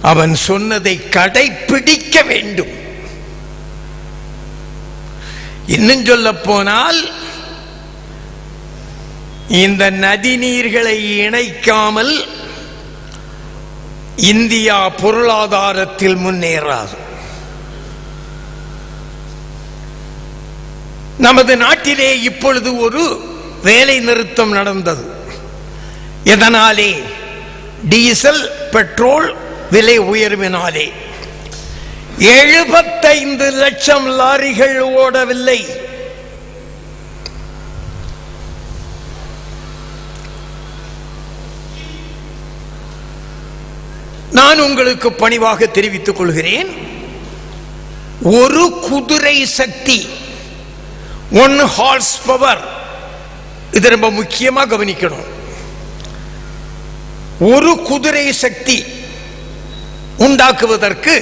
அவன் சொன்னதை கடைபிடிக்க வேண்டும். இன்னும் சொல்ல போனால் இந்த நதிநீர்களை இணைக்காமல் இந்தியா பொருளாதாரத்தில் முன்னேறாது. நமது நாட்டிலே இப்பொழுது ஒரு வேலை நிறுத்தம் நடந்தது. எதனாலே? டீசல் பெட்ரோல் விலை உயர்வினாலே. 75 லட்சம் லாரிகள் ஓடவில்லை. நான் உங்களுக்கு பணிவாக தெரிவித்துக் கொள்கிறேன், ஒரு குதிரை சக்தி, 1 ஹார்ஸ் பவர், இது ரொம்ப முக்கியமாக கவனிக்கணும். ஒரு குதிரை சக்தி உண்டாக்குவதற்கு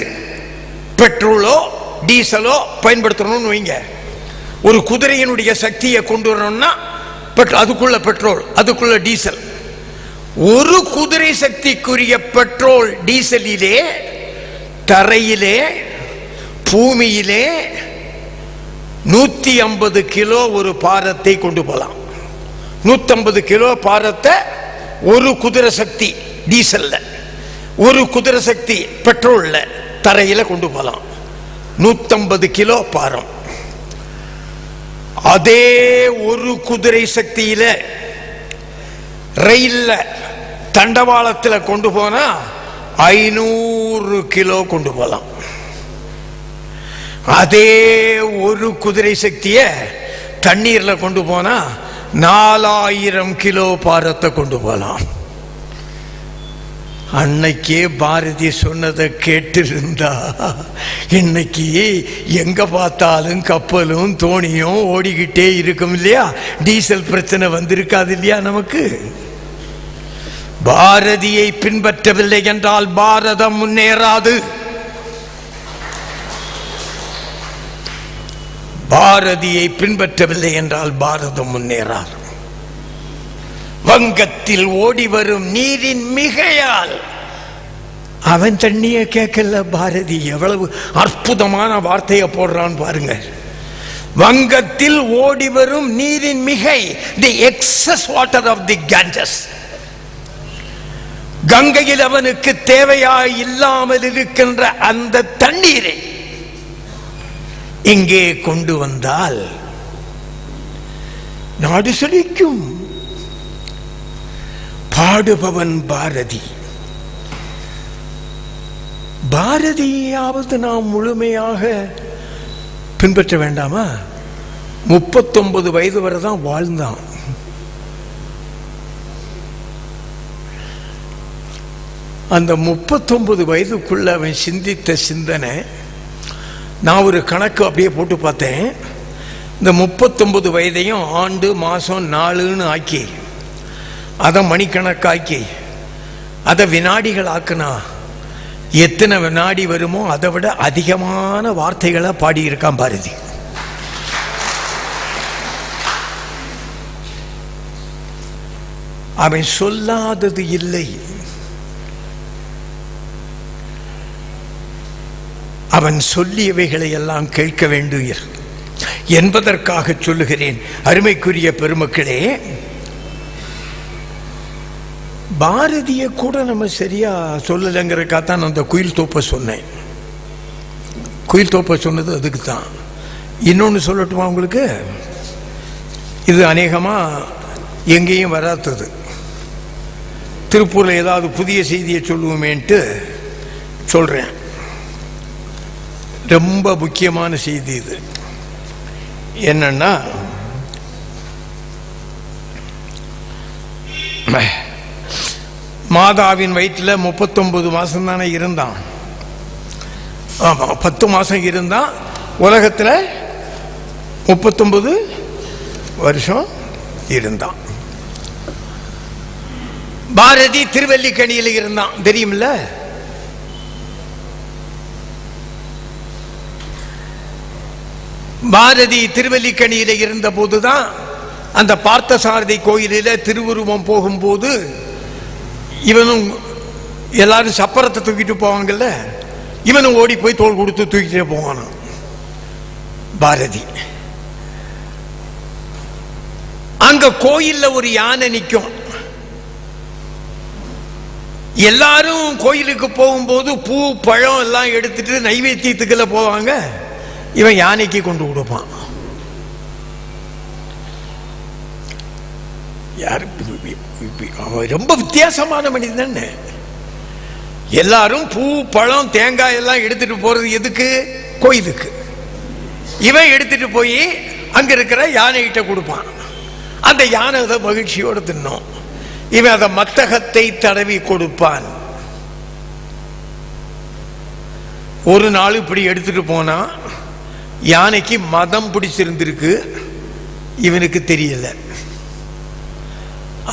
பெட்ரோலோ டீசலோ பயன்படுத்தணும்னு வைங்க. ஒரு குதிரையினுடைய சக்தியை கொண்டு வரணும்னா அதுக்குள்ள பெட்ரோல், அதுக்குள்ள டீசல். ஒரு குதிரை சக்திக்குரிய பெட்ரோல் டீசலிலே தரையிலே பூமியிலே 150 கிலோ ஒரு பாரத்தை கொண்டு போகலாம். 150 கிலோ பாரத்தை ஒரு குதிரை சக்தி டீசல்ல, ஒரு குதிரை சக்தி பெட்ரோல்ல தரையில கொண்டு போகலாம். 150 கிலோ பாரம். அதே ஒரு குதிரை சக்தியில ரயில்ல தண்டவாளத்தில் கொண்டு போனா 500 கிலோ கொண்டு போகலாம். அதே ஒரு குதிரை சக்திய தண்ணீர்ல கொண்டு போனா 4000 கிலோ பாரத்தை கொண்டு போகலாம். அன்னைக்கே பாரதி சொன்னதை கேட்டிருந்தா இன்னைக்கு எங்க பார்த்தாலும் கப்பலும் தோணியும் ஓடிக்கிட்டே இருக்கும் இல்லையா? டீசல் பிரச்சனை வந்திருக்காது இல்லையா? நமக்கு பாரதியை பின்பற்றவில்லை என்றால் பாரதம் முன்னேறாது. பாரதியை பின்பற்றவில்லை என்றால் பாரதம் முன்னேறாது. வங்கத்தில் ஓடி வரும் நீரின் மிகையால், அவன் தண்ணியை கேட்கல பாரதி. எவ்வளவு அற்புதமான வார்த்தையை போடுறான் பாருங்க. வங்கத்தில் ஓடி வரும் நீரின் மிகை, the excess water of the Ganges. கங்கையில் அவனுக்கு தேவையாய் இல்லாமல் இருக்கின்ற அந்த தண்ணீரை இங்கே கொண்டு வந்தால் நாடு செழிக்கும். பாடுபவன் பாரதி. பாரதியாவது நாம் முழுமையாக பின்பற்ற வேண்டாமா? 39 வயது வரை தான் வாழ்ந்தான். அந்த 39 வயதுக்குள்ள அவன் சிந்தித்த சிந்தனை, நான் ஒரு கணக்கு அப்படியே போட்டு பார்த்தேன். இந்த 39 வயதையும் ஆண்டு மாசம் நாளுன்னு ஆக்கி, அதை மணிக்கணக்காக்கி, அதை வினாடிகள் ஆக்குனா எத்தனை வினாடி வருமோ அதை விட அதிகமான வார்த்தைகளை பாடியிருக்கான் பாரதி. அவன் சொல்லாதது இல்லை. அவன் சொல்லியவைகளை எல்லாம் கேட்க வேண்டும் என்பதற்காக சொல்லுகிறேன். அருமைக்குரிய பெருமக்களே, பாரதிய கூட நம்ம சரியா சொல்லலைங்கிறக்காக நான் அந்த குயில் தோப்பை சொன்னேன். குயில் தோப்பை சொன்னது அதுக்கு தான். இன்னொன்று சொல்லட்டுமா உங்களுக்கு? இது அநேகமா எங்கேயும் வராதது. திருப்பூர்ல ஏதாவது புதிய செய்தியை சொல்லுவோமேன்ட்டு சொல்றேன். ரொம்ப முக்கியமான செய்தி இது. என்னன்னா, மாதாவின் வயிற்றில் 39 மாசம் தானே இருந்தான். ஆமா, 10 மாசம் இருந்தான். உலகத்தில் 39 வருஷம் இருந்தான். பாரதி திருவல்லிக்கணியில் இருந்தான், தெரியுமில்ல? பாரதி திருவல்லிக்கணியில இருந்த போதுதான் அந்த பார்த்தசாரதி கோயிலில் திருவுருவம் போகும்போது இவனும் எல்லாரும் சப்பரத்தை தூக்கிட்டு போவாங்கல்ல, இவனும் ஓடி போய் தோள் கொடுத்து தூக்கிட்டே போவானான் பாரதி. அங்க கோயில்ல ஒரு யானை நிற்கும். எல்லாரும் கோயிலுக்கு போகும்போது பூ பழம் எல்லாம் எடுத்துட்டு நைவேத்தியத்துக்குள்ள போவாங்க. இவன் யானைக்கு கொண்டு கொடுப்பான். யாரு ரொம்ப வித்தியாசமான மனிதன். எல்லாரும் பூ பழம் தேங்காய் எல்லாம் எடுத்துட்டு போறது எதுக்கு? கோயிலுக்கு. இவன் எடுத்துட்டு போய் அங்க இருக்கிற யானைகிட்ட கொடுப்பான். அந்த யானை அதை மகிழ்ச்சியோடு தின்னும். இவன் அதை மத்தகத்தை தடவி கொடுப்பான். ஒரு நாள் இப்படி எடுத்துட்டு போனா யானைக்கு மதம் பிடிச்சிருந்திருக்கு, இவனுக்கு தெரியல.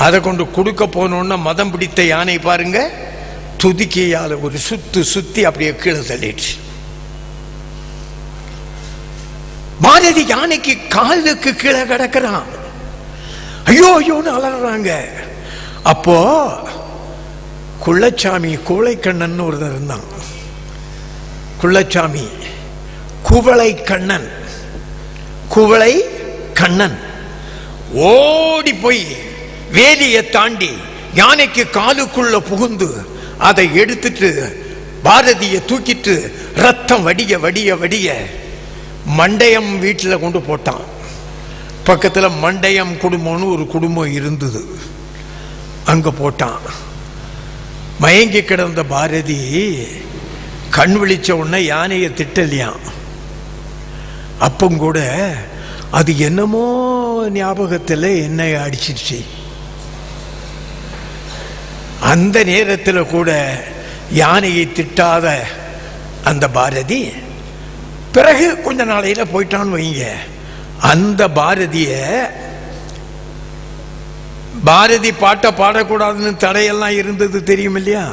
அதை கொண்டு கொடுக்க போனோன்னா மதம் பிடித்த யானை பாருங்க, துதிக்கையால ஒரு சுத்தி அப்படியே கீழே தள்ளிடுச்சு. பாரதி யானைக்கு காலுக்கு கீழே கிடக்கிறான். ஐயோ ஐயோன்னு அலறாங்க. அப்போ குள்ளச்சாமி கூளைக்கண்ணன் ஒருத்தர் இருந்தான். குள்ளச்சாமி குவளை கண்ணன், குவளை கண்ணன் ஓடி போய் வேலியை தாண்டி யானைக்கு காலுக்குள்ள புகுந்து அதை எடுத்துட்டு பாரதியை தூக்கிட்டு ரத்தம் வடிய வடிய வடிய மண்டயம் வீட்டில் கொண்டு போட்டான். பக்கத்தில் மண்டயம் குடும்பம்னு ஒரு குடும்பம் இருந்தது, அங்க போட்டான். மயங்கி கிடந்த பாரதி கண் விழிச்ச உடனே யானையை திட்டலையாம். அப்பங்கூட அது என்னமோ ஞாபகத்தில் என்னை அடிச்சிருச்சு. அந்த நேரத்தில் கூட யானையை திட்டாத அந்த பாரதி பிறகு கொஞ்ச நாளையில போயிட்டான்னு வைங்க. அந்த பாரதி பாட்டை பாடக்கூடாதுன்னு தடையெல்லாம் இருந்தது தெரியும் இல்லையா?